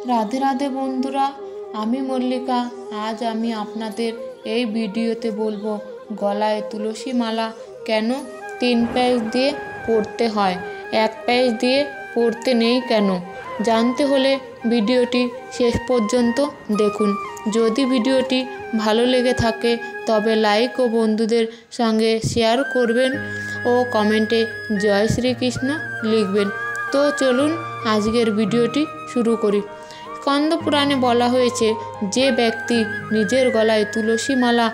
রাধে রাধে বন্ধুরা, আমি মল্লিকা। আজ আমি আপনাদের এই ভিডিওতে বলবো গলায় তুলসী মালা কেন 3 প্যাচ দিয়ে পরতে হয়, 1 প্যাচ দিয়ে পরতে নেই কেন। জানতে হলে ভিডিওটি শেষ পর্যন্ত দেখুন। যদি ভিডিওটি ভালো লেগে থাকে তবে লাইক ও বন্ধুদের সঙ্গে শেয়ার করবেন ও কমেন্টে জয় শ্রীকৃষ্ণ লিখবেন। তো চলুন আজকের ভিডিওটি শুরু করি। স্কন্দ পুরাণে বলা হয়েছে, যে ব্যক্তি নিজের গলায় তুলসী মালা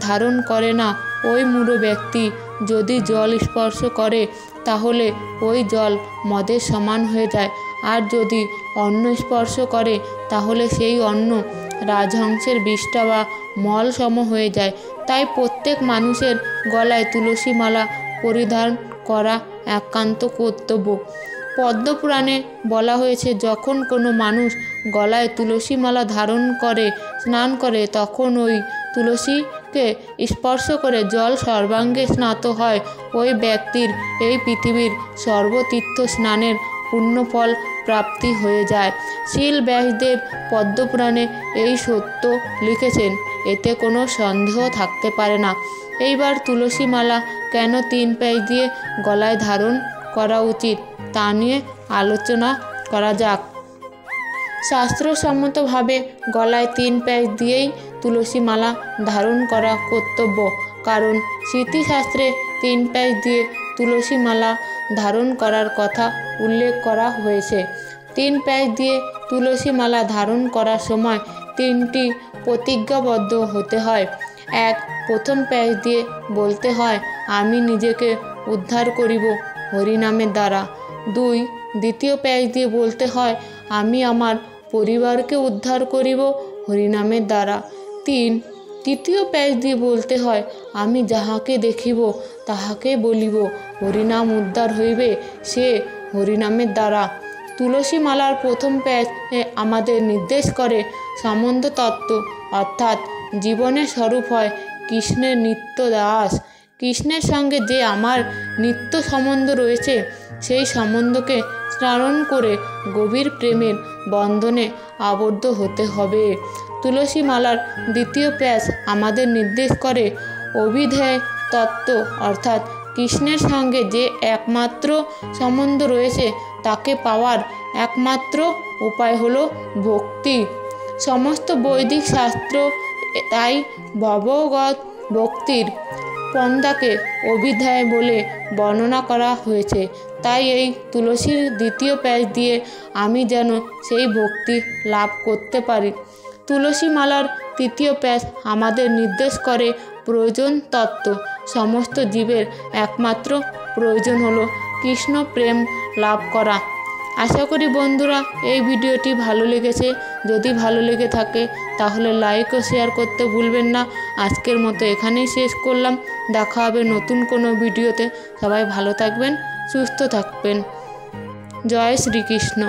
ধারণ করে না, ওই মূঢ় ব্যক্তি যদি জল স্পর্শ করে তাহলে ওই জল মদের সমান হয়ে যায়, আর যদি অন্ন স্পর্শ করে তাহলে সেই অন্ন রাজহংসের বিষ্ঠা বা মল সম হয়ে যায়। তাই প্রত্যেক মানুষের গলায় তুলসী মালা পরিধান করা একান্ত কর্তব্য। পদ্মপুরাণে বলা হয়েছে, যখন কোনো মানুষ গলায় তুলসী মালা ধারণ করে স্নান করে, তখন ওই তুলসীকে স্পর্শ করে জল সর্বাঙ্গে স্নাত হয়, ওই ব্যক্তির এই পৃথিবীর সর্বতীর্থ স্নানের পুণ্যফল প্রাপ্তি হয়ে যায়। শ্রীল ব্যাসদেব পদ্মপুরাণে এই সত্য লিখেছেন, এতে কোনো সন্দেহ থাকতে পারে না। এইবার তুলসী মালা কেন 3 প্যাচ দিয়ে গলায় ধারণ করা উচিত তা নিয়ে আলোচনা করা যাক। শাস্ত্রসম্মতভাবে গলায় 3 প্যাচ দিয়েই তুলসী মালা ধারণ করা কর্তব্য, কারণ স্মৃতিশাস্ত্রে 3 প্যাচ দিয়ে তুলসী মালা ধারণ করার কথা উল্লেখ করা হয়েছে। 3 প্যাচ দিয়ে তুলসী মালা ধারণ করার সময় 3টি প্রতিজ্ঞাবদ্ধ হতে হয়। 1. প্রথম প্যাচ দিয়ে বলতে হয়, আমি নিজেকে উদ্ধার করিব হরিনামের দ্বারা। 2. দ্বিতীয় প্যাচ দিয়ে বলতে হয়, আমি আমার পরিবারকে উদ্ধার করিব হরিনামের দ্বারা। 3. তৃতীয় প্যাচ দিয়ে বলতে হয়, আমি যাহাকে দেখিব তাহাকে বলিব হরিনাম উদ্ধার হইবে সে হরিনামের দ্বারা। তুলসী মালার প্রথম প্যাচ আমাদের নির্দেশ করে সম্বন্ধ তত্ত্ব, অর্থাৎ জীবনের স্বরূপ হয় কৃষ্ণের নিত্য দাস। কৃষ্ণের সঙ্গে যে আমার নিত্য সম্বন্ধ রয়েছে, সেই সম্বন্ধকে স্মরণ করে গভীর প্রেমের বন্ধনে আবদ্ধ হতে হবে। তুলসী মালার দ্বিতীয় প্যাচ আমাদের নির্দেশ করে অভিধেয় তত্ত্ব, অর্থাৎ কৃষ্ণের সঙ্গে যে একমাত্র সম্বন্ধ রয়েছে তাকে পাওয়ার একমাত্র উপায় হলো ভক্তি। সমস্ত বৈদিক শাস্ত্র তাই ভগবৎ ভক্তির পন্থাকে অভিধেয় বলে বর্ণনা করা হয়েছে। তাই এই তুলসীর দ্বিতীয় প্যাচ দিয়ে আমি যেন সেই ভক্তি লাভ করতে পারি। তুলসী মালার তৃতীয় প্যাচ আমাদের নির্দেশ করে প্রয়োজন তত্ত্ব। সমস্ত জীবের একমাত্র প্রয়োজন হলো কৃষ্ণ প্রেম লাভ করা। আশা করি বন্ধুরা এই ভিডিওটি ভালো লেগেছে। যদি ভালো লেগে থাকে তাহলে লাইক ও শেয়ার করতে ভুলবেন না। আজকের মতো এখানেই শেষ করলাম। দেখা হবে নতুন কোনো ভিডিওতে। সবাই ভালো থাকবেন, সুস্থ থাকবেন। জয় শ্রীকৃষ্ণ।